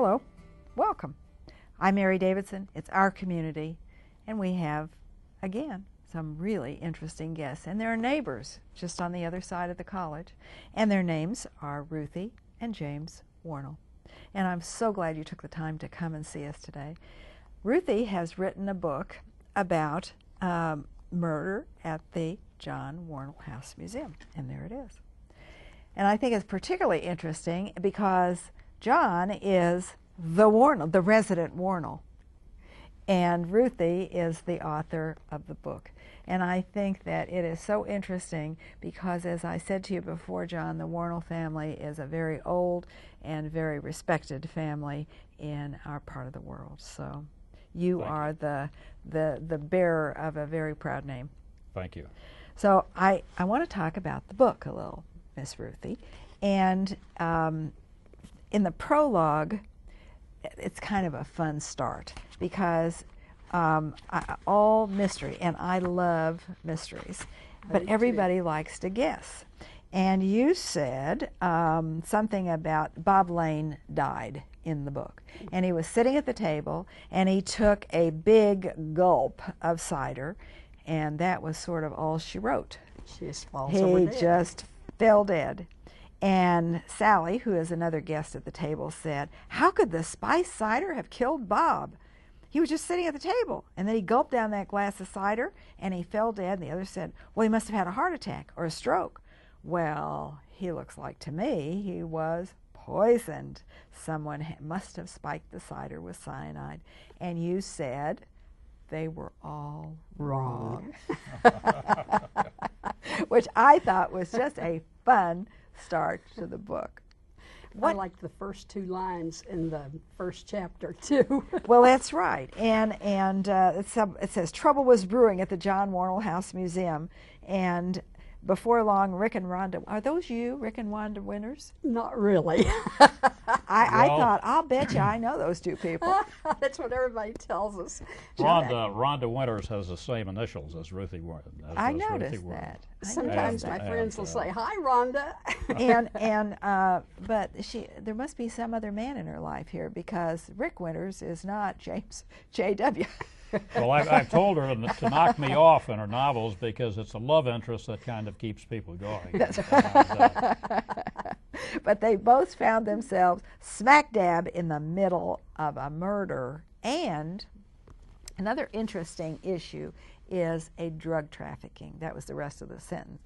Hello, welcome. I'm Mary Davidson, it's our community, and we have, again, some really interesting guests. And they're neighbors just on the other side of the college. And their names are Ruthie and James Wornall. And I'm so glad you took the time to come and see us today. Ruthie has written a book about murder at the John Wornall House Museum, and there it is. And I think it's particularly interesting because John is the Wornall, the resident Wornall, and Ruthie is the author of the book. And I think that it is so interesting because, as I said to you before, John, the Wornall family is a very old and very respected family in our part of the world. So you are the bearer of a very proud name. Thank you. So I want to talk about the book a little, Miss Ruthie. And in the prologue, it's kind of a fun start because all mystery, and I love mysteries, but everybody likes to guess. And you said something about Bob Lane died in the book. And he was sitting at the table, and he took a big gulp of cider, and that was sort of all she wrote. She just falls over dead. He just fell dead. And Sally, who is another guest at the table, said, "How could the spiced cider have killed Bob? He was just sitting at the table." And then he gulped down that glass of cider, and he fell dead. And the other said, "Well, he must have had a heart attack or a stroke." Well, he looks like to me he was poisoned. Someone must have spiked the cider with cyanide. And you said they were all wrong. Which I thought was just a fun start to the book. I liked the first two lines in the first chapter too. Well, that's right. And it says trouble was brewing at the John Wornall House Museum, and before long, Rick and Rhonda, are those you, Rick and Rhonda Winters? Not really. I thought, I'll bet you I know those two people. That's what everybody tells us. Rhonda Winters has the same initials as Ruthie Wornall. I noticed that. Sometimes my friends will say, "Hi, Rhonda." But there must be some other man in her life here because Rick Winters is not James J.W. Well, I've told her to knock me off in her novels because it's a love interest that kind of keeps people going. But they both found themselves smack dab in the middle of a murder. And another interesting issue is a drug trafficking. That was the rest of the sentence.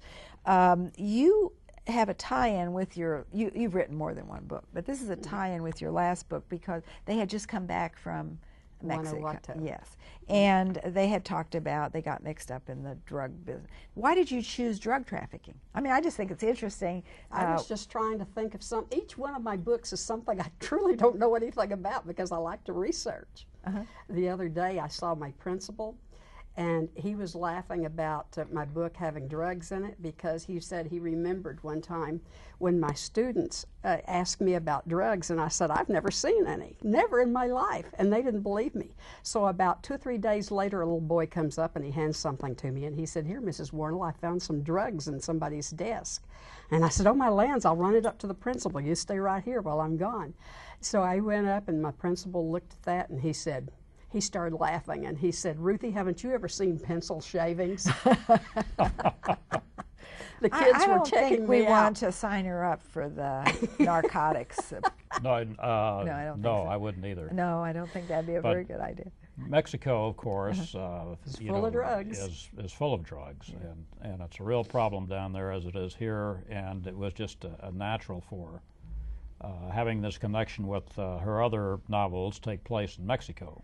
You have a tie-in with you've written more than one book, but this is a tie-in with your last book because they had just come back from Mexico. Guanajuato. Yes. And they had talked about, they got mixed up in the drug business. Why did you choose drug trafficking? I mean, I just think it's interesting. I was just trying to think of each one of my books is something I truly don't know anything about because I like to research. The other day I saw my principal, and he was laughing about my book having drugs in it because he said he remembered one time when my students asked me about drugs, and I said, "I've never seen any, never in my life," and they didn't believe me. So about 2 or 3 days later, a little boy comes up and he hands something to me, and he said, "Here, Mrs. Wornall, I found some drugs in somebody's desk." And I said, "Oh, my lands, I'll run it up to the principal. You stay right here while I'm gone." So I went up, and my principal looked at that, and he started laughing, and he said, "Ruthie, haven't you ever seen pencil shavings?" The kids I were don't checking think we me out. want to sign her up for the narcotics. No, I don't think so. I wouldn't either. No, I don't think that'd be a very good idea. Mexico, of course, It's full of drugs. is full of drugs, and it's a real problem down there as it is here, and it was just a natural for having this connection with her other novels take place in Mexico,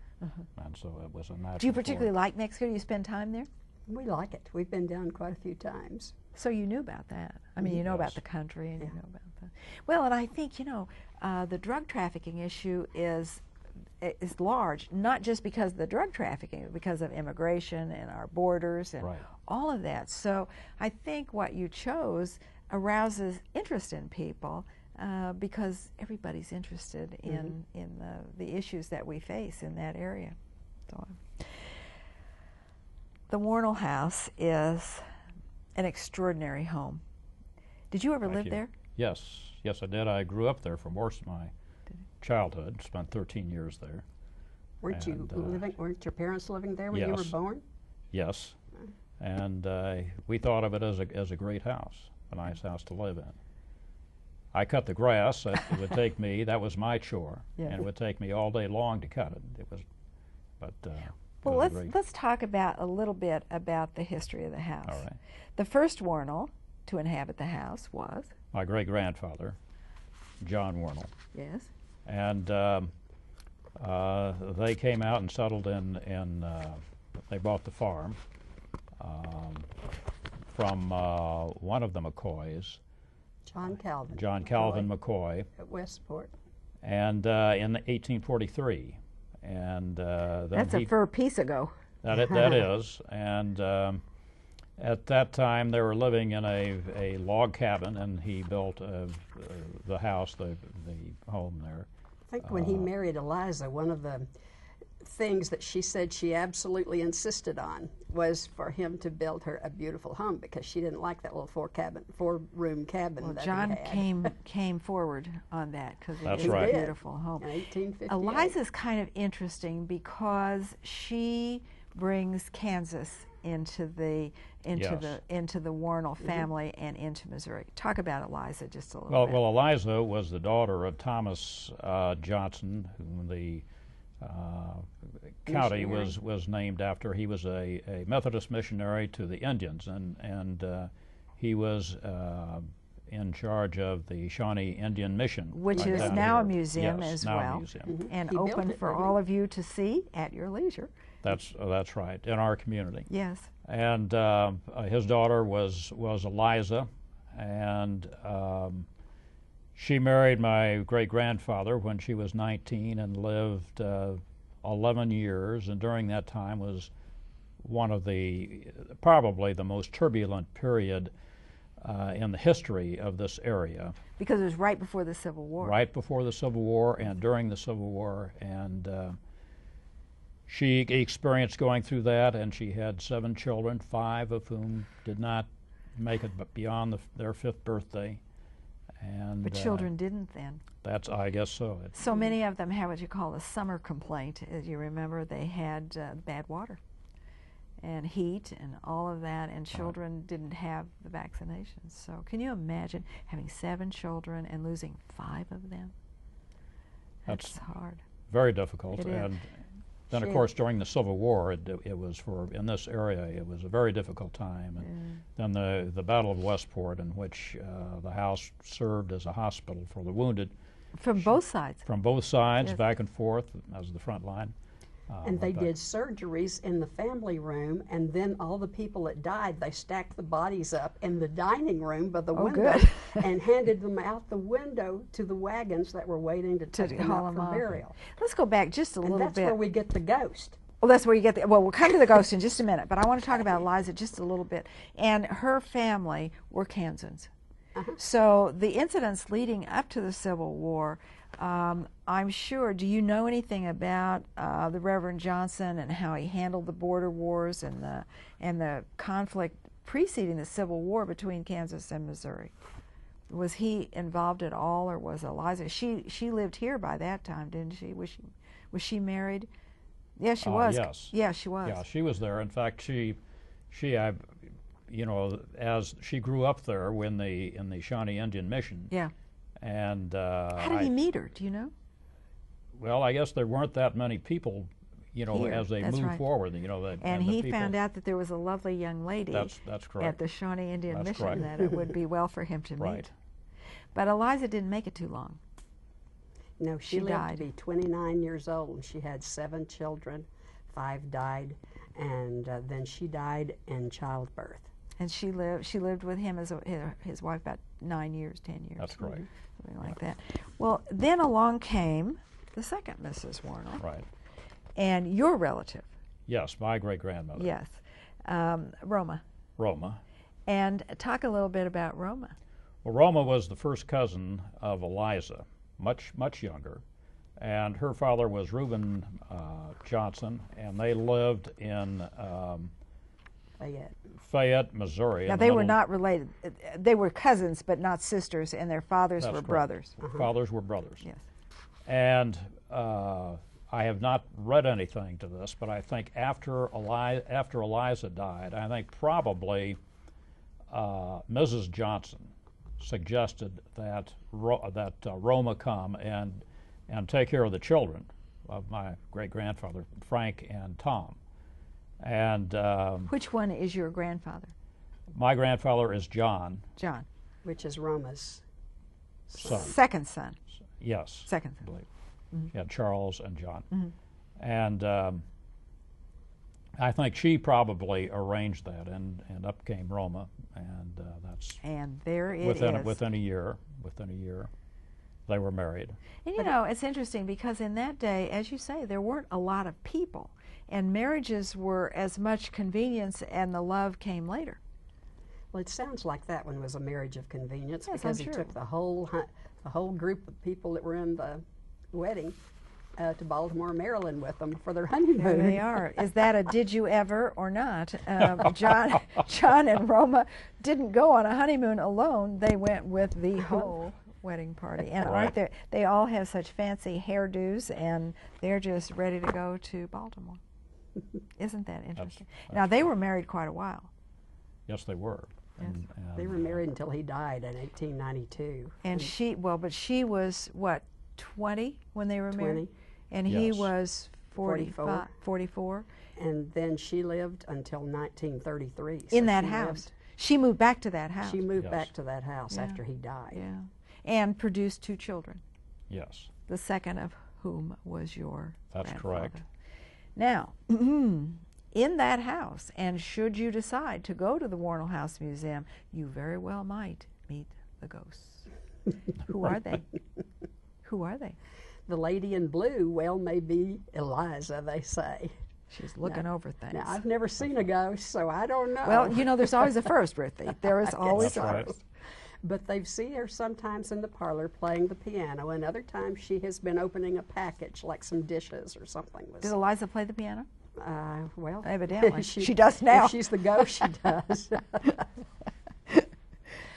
and so it was a natural. Do you particularly like Mexico? Do you spend time there? We like it. We've been down quite a few times. So you knew about that. I mean, you know about the country, and you know about that. Well, and I think, the drug trafficking issue is large, not just because of the drug trafficking, but because of immigration and our borders and all of that. So I think what you chose arouses interest in people because everybody's interested in the issues that we face in that area. So, the Wornall House is an extraordinary home. Did you ever live there? Yes, I did. I grew up there for most of my childhood. Spent 13 years there. Weren't you And, living? Weren't your parents living there when you were yes. born? Yes, and we thought of it as a great house, a nice house to live in. I cut the grass. It would take me. That was my chore, Yeah. and it would take me all day long to cut it. It was, but Well, it was great. let's talk about a little bit about the history of the house. All right. The first Wornall to inhabit the house was? My great grandfather, John Wornall, Yes. and they came out and settled in. They bought the farm from one of the McCoys, John Calvin. John Calvin McCoy, At Westport. and in 1843, and then That's a fur piece ago. that is, and at that time they were living in a log cabin, and he built the house, the home there. I think when he married Eliza, one of the things that she said she absolutely insisted on was for him to build her a beautiful home, because she didn't like that little four-room cabin Well, that John he had. came forward on that because it That's is right. a beautiful home. In 1858. Eliza's kind of interesting because she brings Kansas into the Wornall family and into Missouri. Talk about Eliza just a little bit. Well, Eliza was the daughter of Thomas Johnson, whom the county was named after. He was a Methodist missionary to the Indians, and he was in charge of the Shawnee Indian Mission, which is down now a here. museum Yes, as now a well, museum. and He built open it, for didn't he? all of you to see at your leisure. That's right, in our community. Yes. And his daughter was Eliza, and she married my great-grandfather when she was 19 and lived 11 years, and during that time was one of probably the most turbulent period in the history of this area. Because it was right before the Civil War. Right before the Civil War and during the Civil War, and she experienced going through that, and she had 7 children, 5 of whom did not make it beyond their 5th birthday. And But children didn't then. I guess so. So many of them had what you call a summer complaint. As you remember, they had bad water and heat and all of that, and children didn't have the vaccinations. So can you imagine having 7 children and losing 5 of them? That's hard. Very difficult. It is. And then, of course, during the Civil War, it was in this area, it was a very difficult time. And then the Battle of Westport, in which the house served as a hospital for the wounded. From both sides. From both sides, Yes. back and forth as the front line. And they did surgeries in the family room, and then all the people that died, they stacked the bodies up in the dining room by the window good. and handed them out the window to the wagons that were waiting to take them haul out them for off. burial. Let's go back just a And little that's bit. where we get the ghost. Well, that's where you get well, we'll come to the ghost in just a minute, but I want to talk about Eliza just a little bit. And her family were Kansans. So the incidents leading up to the Civil War, I'm sure, do you know anything about the Reverend Johnson and how he handled the border wars and the conflict preceding the Civil War between Kansas and Missouri? Was he involved at all, or was Eliza? She lived here by that time, didn't she? Was she married? Yes, she was. Yes. Yeah, she was. Yeah, she was there. In fact, as she grew up there in the Shawnee Indian Mission. Yeah. And how did he meet her? Do you know? Well, I guess there weren't that many people, Here, as they that's moved right. forward. And he found out that there was a lovely young lady That's correct. at the Shawnee Indian That's Mission correct. that it would be well for him to meet. Right. But Eliza didn't make it too long. No, she lived died. to be 29 years old, and she had 7 children. 5 died, and then she died in childbirth. And she lived with him as his wife about 9 years, 10 years. That's correct. Something like that. Well, then along came the second Mrs. Wornall. Right. And your relative. Yes, my great-grandmother. Yes. Roma. Roma. And talk a little bit about Roma. Well, Roma was the first cousin of Eliza, much younger. And her father was Reuben Johnson, and they lived in Fayette, Missouri. Now, they were not related. They were cousins, but not sisters, and their fathers That's were correct. brothers. Fathers were brothers. Yes. And I have not read anything to this, but I think after Eliza died, I think probably Mrs. Johnson suggested that Roma come and take care of the children of my great-grandfather, Frank and Tom. And which one is your grandfather? My grandfather is John. John. Which is Roma's son. Second son. Yes. Second son. I believe. Yeah, Charles and John. Mm-hmm. And I think she probably arranged that, and up came Roma, and that's. And there it within is. Within a year, they were married. And you know, it's interesting because in that day, as you say, there weren't a lot of people, and marriages were as much convenience, and the love came later. Well, it sounds like that one was a marriage of convenience, yes, because I'm he sure. took the whole group of people that were in the wedding to Baltimore, Maryland with them for their honeymoon. There they are. Is that a did you ever or not? John and Roma didn't go on a honeymoon alone. They went with the whole wedding party. And aren't they all have such fancy hairdos, and they're just ready to go to Baltimore. Isn't that interesting? Now, they were married quite a while. Yes, they were. Yes. And They were married until he died in 1892. And but she was, what, 20 when they were 20. married? And he Yes. was 44. And then she lived until 1933. So In that she house. lived- She moved back to that house. She moved Yes. back to that house Yeah. after he died. Yeah. And produced 2 children, yes, the second of whom was your that's grandfather. correct. Now, in that house, and should you decide to go to the Wornall House Museum, you very well might meet the ghosts. Who are they? Who are they? The lady in blue, well, may be Eliza, they say. She's looking over things. Now, I've never seen a ghost, so I don't know. Well, you know, there's always a first, Ruthie. There is always a That's right. first. But they've seen her sometimes in the parlor playing the piano, and other times she has been opening a package, like some dishes or something. Did Eliza play the piano? Well, Evidently. She does now. If she's the ghost, she does.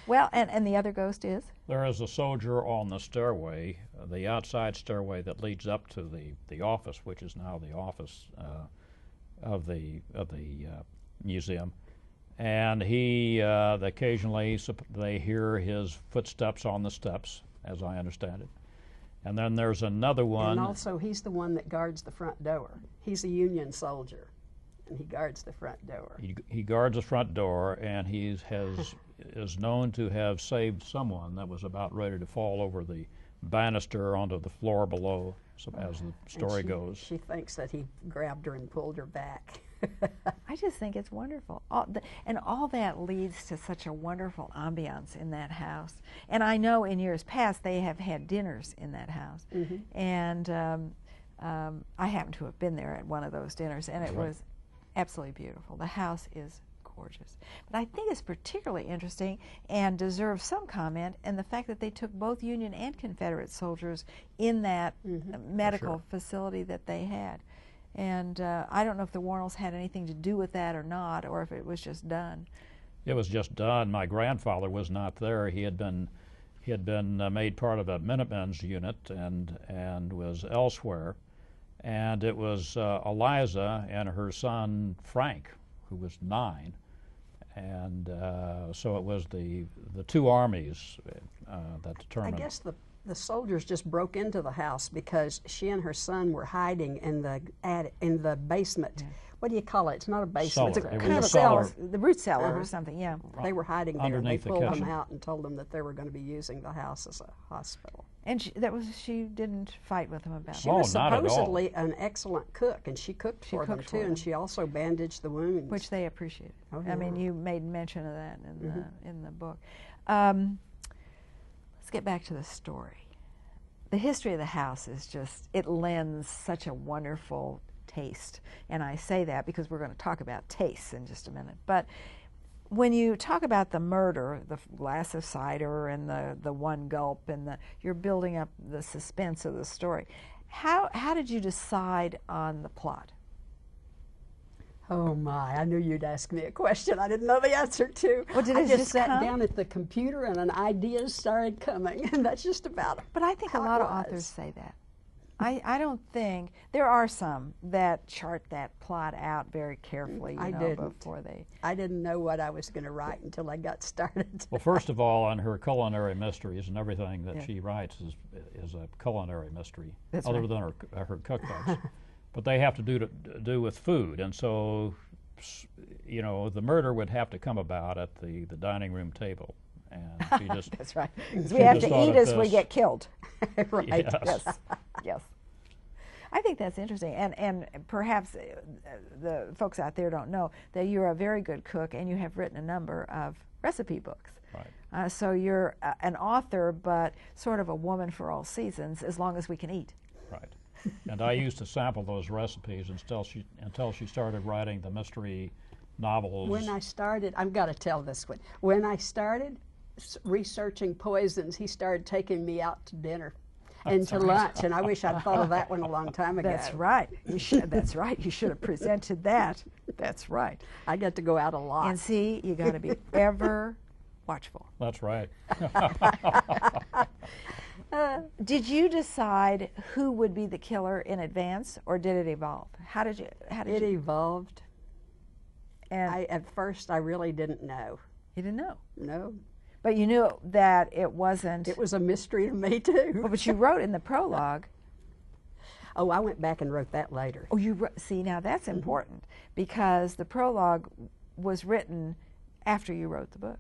Well, and the other ghost is? There is a soldier on the stairway, the outside stairway that leads up to the office, which is now the office of the museum. And he occasionally they hear his footsteps on the steps, as I understand it. And then there's another one. And also, he's the one that guards the front door. He's a Union soldier, and he guards the front door. He guards the front door, and he is known to have saved someone that was about ready to fall over the banister onto the floor below, as the story goes. She thinks that he grabbed her and pulled her back. I just think it's wonderful. And all that leads to such a wonderful ambiance in that house. And I know in years past they have had dinners in that house. Mm-hmm. And I happened to have been there at one of those dinners, and it was absolutely beautiful. The house is gorgeous. But I think it's particularly interesting and deserves some comment in the fact that they took both Union and Confederate soldiers in that medical facility that they had. And I don't know if the Wornalls had anything to do with that or not, or if it was just done. It was just done. My grandfather was not there. He had been made part of a Minutemen's unit and was elsewhere. And it was Eliza and her son Frank, who was 9. And so it was the two armies that determined. I guess the soldiers just broke into the house because she and her son were hiding in the basement. Yeah. What do you call it? It's not a basement. Cellar. It's It Kind was of a cellar, cellar. the root cellar or something, yeah. They were hiding there. Underneath they the pulled kitchen. them out and told them that they were going to be using the house as a hospital. And she didn't fight with them about She it. was not at all. supposedly an excellent cook, and she cooked for them too, and she also bandaged the wounds. Which they appreciated. Oh, I mean, yeah. you made mention of that in the book. Let's get back to the story. The history of the house is just, it lends such a wonderful taste. And I say that because we're going to talk about tastes in just a minute. But when you talk about the murder, the glass of cider and the one gulp, and you're building up the suspense of the story, how did you decide on the plot? Oh my, I knew you'd ask me a question I didn't know the answer to. Well, did I it just just sat come? down at the computer and an idea started coming, and that's just about it. But I think a how lot it of was. authors say that. I don't think there are some that chart that plot out very carefully. I know, didn't. Before they. I didn't know what I was going to write until I got started. Well, first of all, on her culinary mysteries and everything that Yeah. she writes is a culinary mystery, That's other right. than her cookbooks. But they have to do with food, and so you know the murder would have to come about at the dining room table, and she just That's right. 'Cause we have just to thought eat of as we this. get killed. Right. Yes. Yes. Yes. I think that's interesting, and perhaps the folks out there don't know that you're a very good cook, and you have written a number of recipe books. Right. So you're an author, but sort of a woman for all seasons, as long as we can eat. Right. And I used to sample those recipes until she started writing the mystery novels. When I started, I've got to tell this one. When I started researching poisons, he started taking me out to dinner and to lunch, and I wish I'd thought of that one a long time ago. That's right. You should. That's right. You should have presented that. That's right. I got to go out a lot. And see, you got to be ever watchful. That's right. Did you decide who would be the killer in advance, or did it evolve? How did It you? evolved. And At first, I really didn't know. you didn't know, No, but you knew that it wasn't. it was a mystery to me too. Well, but you wrote in the prologue. Oh, I went back and wrote that later. Oh, you see, now that's important because the prologue was written after you wrote the book.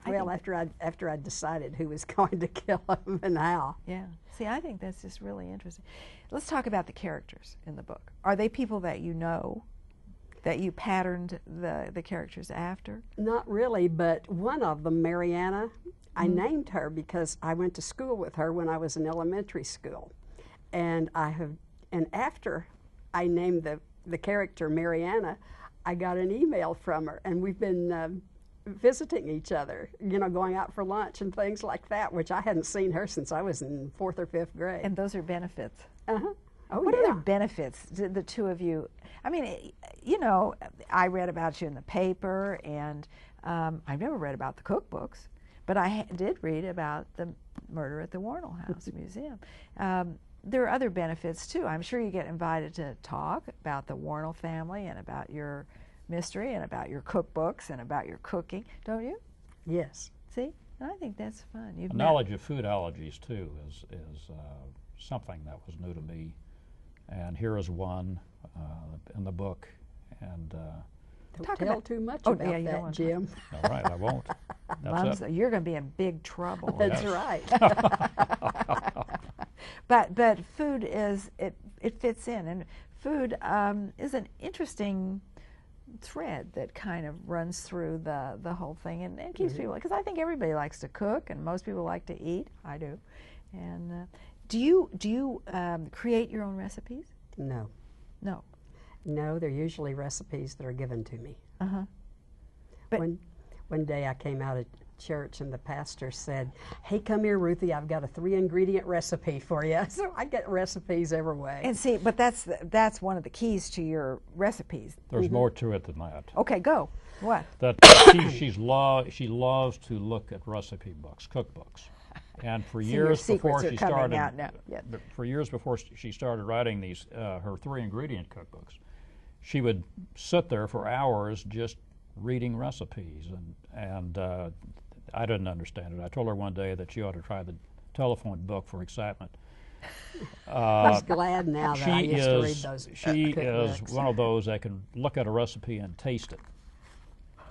Well, after I decided who was going to kill him and how. Yeah. See, I think that's just really interesting. Let's talk about the characters in the book. Are they people that you know, that you patterned the characters after? Not really, but one of them, Mariana, I named her because I went to school with her when I was in elementary school, and after I named the character Mariana, I got an email from her, and we've been visiting each other, you know, going out for lunch and things like that, which I hadn't seen her since I was in 4th or 5th grade. And those are benefits. Oh, What yeah. other benefits did the two of you? I mean, you know, I read about you in the paper, and I've never read about the cookbooks, but I did read about the murder at the Wornall House Museum. There are other benefits too. I'm sure you get invited to talk about the Wornall family and about your mystery and about your cookbooks and about your cooking, don't you? Yes. See, and I think that's fun. You've The met- knowledge of food allergies too is something that was new to me, and here is one in the book. And Don't Talk tell about- too much Oh, about yeah, you don't that, want Jim. all right, I won't. Mums, That's it. you're going to be in big trouble. That's Yes. right. But food it fits in, and food is an interesting thread that kind of runs through the whole thing and keeps people, because I think everybody likes to cook and most people like to eat. I do. And do you create your own recipes? No. No. No, they're usually recipes that are given to me. But- One day I came out of church and the pastor said, "Hey, come here, Ruthie, I've got a 3-ingredient recipe for you." So I get recipes every way. And see, but that's one of the keys to your recipes. There's more to it than that. Okay, go. What? That she loves to look at recipe books, cookbooks, and for See, your years before secrets are she coming started, out now. Yeah. for years before she started writing these her 3-ingredient cookbooks, she would sit there for hours just reading recipes, and I didn't understand it. I told her one day that she ought to try the telephone book for excitement. I'm glad now that I She used to read is those she is one of those that can look at a recipe and taste it.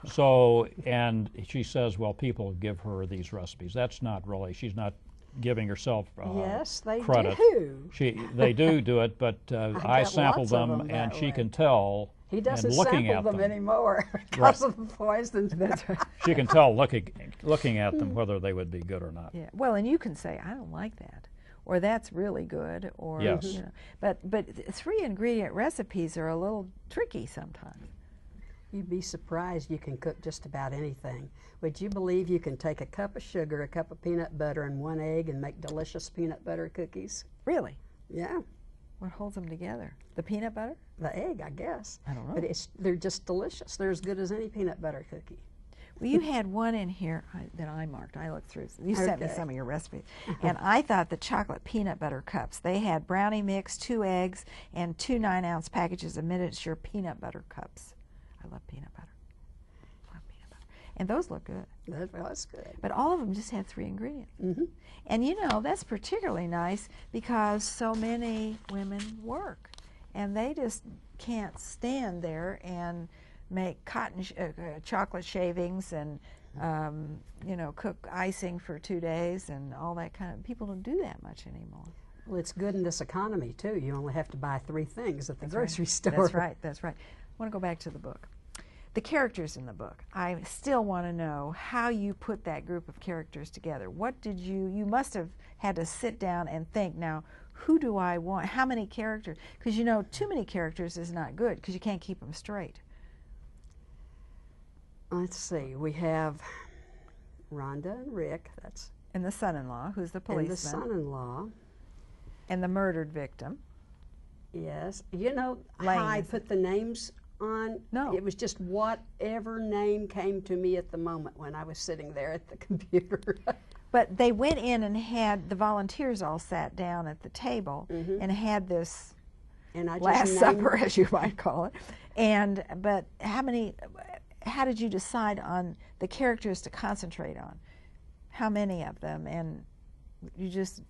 So, and she says, well, people give her these recipes. That's not really, she's not giving herself Yes, they credit. do. They do it, but I got sample lots of them, them and that she way. can tell. He doesn't and looking sample at them anymore because of the poisons. That's right. She can tell looking at them whether they would be good or not. Yeah. Well, and you can say, I don't like that, or that's really good, or Yes. you know. But 3-ingredient recipes are a little tricky sometimes. You'd be surprised you can cook just about anything. Would you believe you can take a cup of sugar, a cup of peanut butter, and 1 egg and make delicious peanut butter cookies? Really? Yeah, What holds them together? The peanut butter? the egg, I guess. I don't know. But they're just delicious. They're as good as any peanut butter cookie. Well, you had one in here that I marked. I looked through. You sent me Okay. some of your recipes. And I thought the chocolate peanut butter cups, they had brownie mix, 2 eggs, and 2 9-ounce packages of miniature peanut butter cups. I love peanut butter. Love peanut butter. And those look good. That was good. But all of them just had 3 ingredients. Mm-hmm. And you know, that's particularly nice because so many women work. And they just can't stand there and make chocolate shavings and you know, cook icing for 2 days and all that kind of. People don't do that much anymore. Well, it's good in this economy too. You only have to buy 3 things at the That's grocery right. store. That's right. That's right. I want to go back to the book. The characters in the book. I still want to know how you put that group of characters together. What did you must have had to sit down and think, now, who do I want? How many characters? Because you know, too many characters is not good because you can't keep them straight. Let's see. We have Rhonda and Rick. That's And the son-in-law, who's the and policeman. the son-in-law. And the murdered victim. Yes. You know Lane, how I is put the names on? No. It was just whatever name came to me at the moment when I was sitting there at the computer. But they went in and had the volunteers all sat down at the table and had this And I just Last named- Supper, as you might call it. And but how did you decide on the characters to concentrate on? How many of them? And you just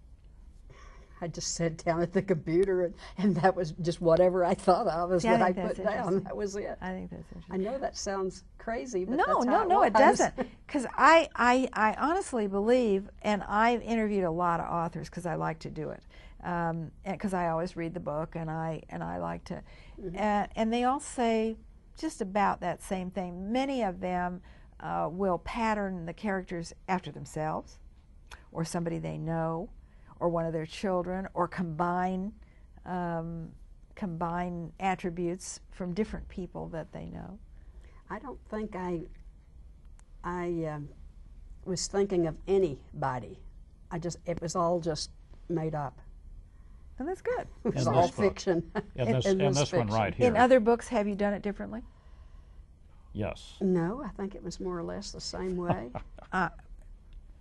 I just sat down at the computer and that was just whatever I thought of is See, I what I think put that's down. interesting. That was it. I think that's interesting. I know that sounds crazy, but No, that's how no, it was. doesn't. Because I honestly believe, and I've interviewed a lot of authors because I like to do it, because I always read the book and I like to, and they all say just about that same thing. Many of them will pattern the characters after themselves, or somebody they know, or one of their children, or combine attributes from different people that they know. I don't think I was thinking of anybody. It was all just made up. And that's good. It was In all this book. fiction. In this one fiction. right here. In other books, have you done it differently? Yes. No, I think it was more or less the same way.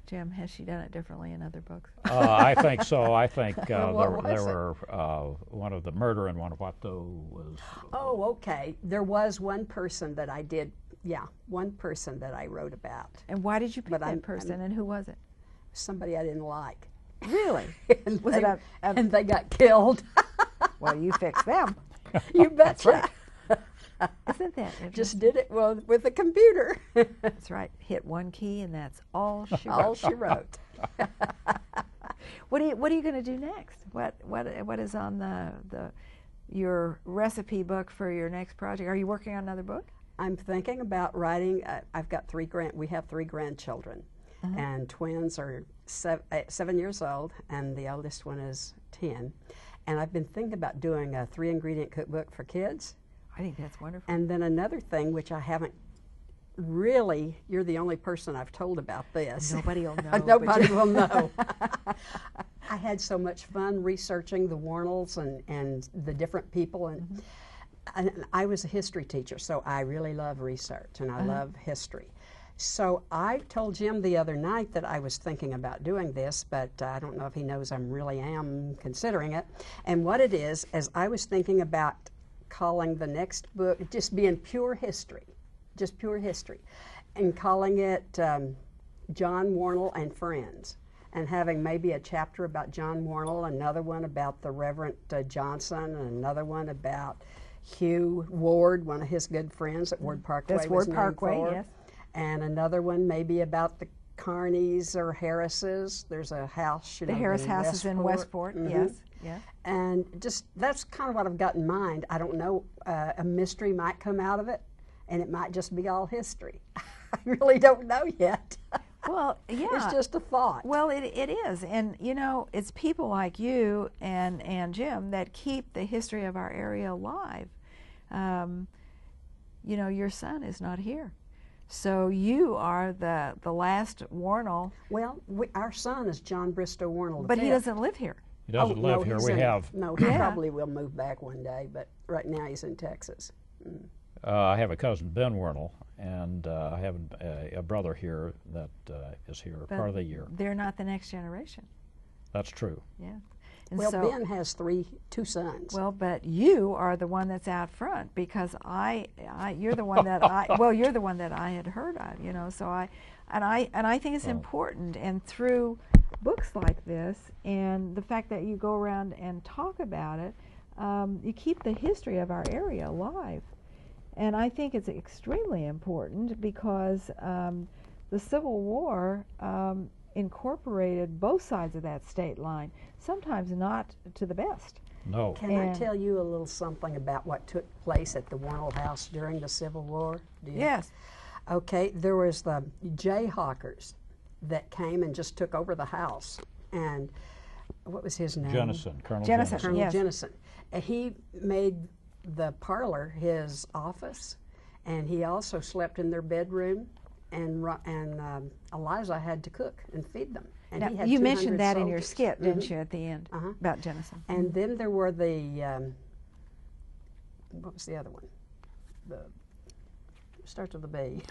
Jim, has she done it differently in other books? I think so. I think there What was it? were one of the murder and one of what though was. Oh, okay. There was one person that I did, one person that I wrote about. And why did you pick But that I'm- person, and who was it? Somebody I didn't like. Really? And Was they, it a- and they got killed. Well, you fixed them. You betcha. right. Isn't that interesting? Just did it with a computer. That's right. Hit one key, and that's all she wrote. All she wrote. What are you going to do next? What is on your recipe book for your next project? Are you working on another book? I'm thinking about writing. I've got we have 3 grandchildren, and twins are 7 years old, and the oldest one is 10. And I've been thinking about doing a 3-ingredient cookbook for kids. I think that's wonderful. And then another thing, which I haven't really, you're the only person I've told about this. Nobody will know. but Nobody you- will know. I had so much fun researching the Wornalls and the different people. And I was a history teacher, so I really love research and I love history. So I told Jim the other night that I was thinking about doing this, but I don't know if he knows I really am considering it. And what it is I was thinking about calling the next book, just being pure history, and calling it John Wornall and Friends, and having maybe a chapter about John Wornall, another one about the Reverend Johnson, and another one about Hugh Ward, one of his good friends at Ward Parkway. That's was Ward named Parkway, for. yes. And another one maybe about the Carneys or Harrises. There's a house, The Harris House is in Westport. Yes. Yes. And just that's kind of what I've got in mind. I don't know, a mystery might come out of it, and it might just be all history. I really don't know yet. Well, yeah. It's just a thought. Well, it is, and you know, it's people like you and Jim that keep the history of our area alive. You know, your son is not here, so you are the last Wornall. Well, our son is John Bristow Wornall. But he V. doesn't live here. He doesn't live no, here. he's We in- have No, he Yeah. probably will move back one day, but right now he's in Texas. I have a cousin, Ben Wornall, and I have a brother here that is here But part of the year. they're not the next generation. That's true. Yeah. And Well, so, Ben has two sons. well, but you are the one that's out front because you're the one that you're the one that I had heard of, you know. So I think it's important, and through books like this and the fact that you go around and talk about it, you keep the history of our area alive. And I think it's extremely important because the Civil War incorporated both sides of that state line, sometimes not to the best. No. Can I tell you a little something about what took place at the Wornall House during the Civil War? Yes. Okay, there was the Jayhawkers that came and just took over the house. And what was his name? Jennison, Colonel Jennison, Jennison. Colonel yes. Jennison. And he made the parlor his office, and he also slept in their bedroom, and Eliza had to cook and feed them. And Now, he had you 200 mentioned that in your soldiers. skit, didn't you, at the end, Uh-huh. about Jennison? And then there were the, what was the other one? The, starts with a B.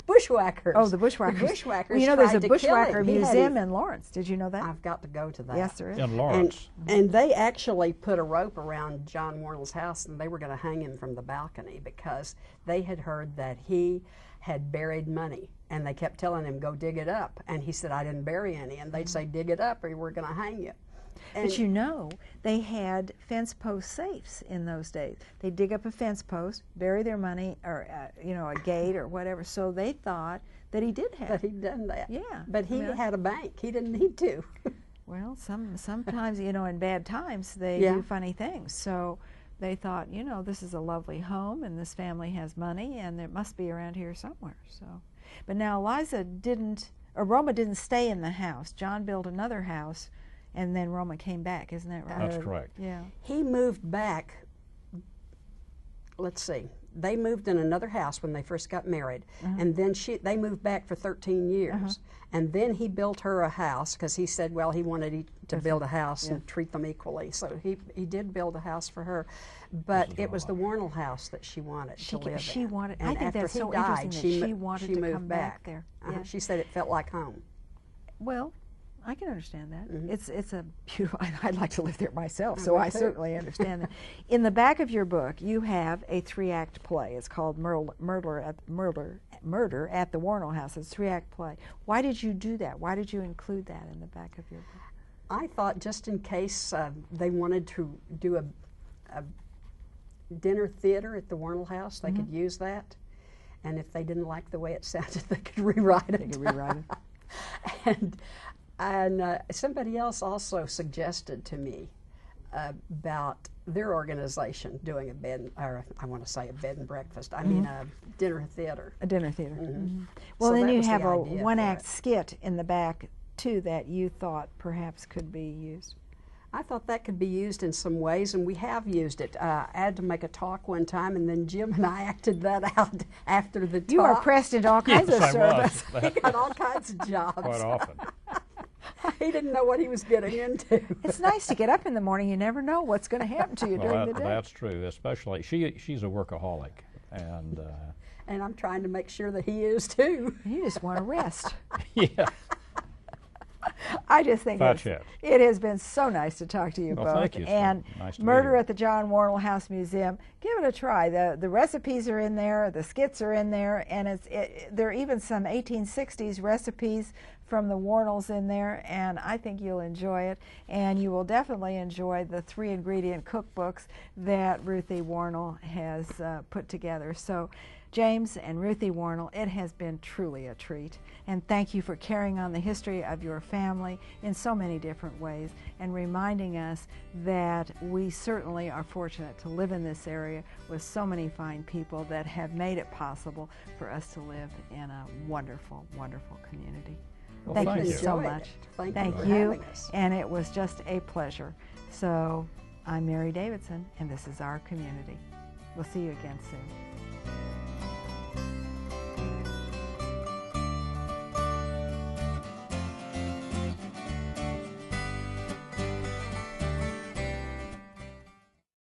Bushwhackers. Oh, the Bushwhackers. The Bushwhackers. Well, you know, there's a tried to kill Bushwhacker him. He had museum his- in Lawrence. Did you know that? I've got to go to that. Yes, there is. In Lawrence. And they actually put a rope around John Wornall's house, and they were going to hang him from the balcony because they had heard that he had buried money, and they kept telling him, go dig it up. And he said, I didn't bury any. And they'd say, dig it up or we're going to hang you. And But you know, they had fence post safes in those days. They dig up a fence post, bury their money, or you know, a gate or whatever. So they thought that he did have. that he'd done that. Yeah. But he had a bank. He didn't need to. Well, sometimes you know, in bad times they Yeah. do funny things. So they thought, you know, this is a lovely home, and this family has money, and it must be around here somewhere. So, but now Eliza didn't, or Roma didn't stay in the house. John built another house, and then Roma came back. Isn't that right? That's correct. Yeah. He moved back, let's see, they moved in another house when they first got married, and then they moved back for 13 years. And then he built her a house because he said, well, he wanted to build a house and treat them equally. So he did build a house for her. But it was the Wornall house that she wanted to live She in. wanted. And I think after that's he so died, interesting that she wanted to moved come back there. Yeah. She said it felt like home. Well, I can understand that. Mm-hmm. It's a beautiful. I'd like to live there myself, so I too. certainly understand that. In the back of your book, you have a 3-act play. It's called Murder at the Wornall House. It's a 3-act play. Why did you do that? Why did you include that in the back of your book? I thought just in case they wanted to do a dinner theater at the Wornall House, they could use that. And if they didn't like the way it sounded, they could rewrite it. They could rewrite it. And somebody else also suggested to me about their organization doing a bed, or I want to say a bed and breakfast. I mean a dinner theater. A dinner theater. Well, So then that you was the have a idea for 1-act it. skit in the back too that you thought perhaps could be used. I thought that could be used in some ways, and we have used it. I had to make a talk one time, and then Jim and I acted that out after the talk. You are pressed into all kinds of Yes, I service. was. He got all kinds of jobs. Quite often. He didn't know what he was getting into. It's nice to get up in the morning. You never know what's going to happen to you during the day. That's true. Especially she's a workaholic, and And I'm trying to make sure that he is too. You just want to rest. yeah. I just think Fat chat. it has been so nice to talk to you Well, both. thank you. It's been And nice to meet Murder you. at the John Wornall House Museum, give it a try. The recipes are in there, the skits are in there, and there are even some 1860s recipes from the Wornalls in there, and I think you'll enjoy it. And you will definitely enjoy the 3-ingredient cookbooks that Ruthie Wornall has put together. So, James and Ruthie Wornall, it has been truly a treat. And thank you for carrying on the history of your family in so many different ways and reminding us that we certainly are fortunate to live in this area with so many fine people that have made it possible for us to live in a wonderful, wonderful community. Well, thank thank you you. so Enjoyed much. it. Thank you for you. having us. And it was just a pleasure. So I'm Mary Davidson, and this is our community. We'll see you again soon.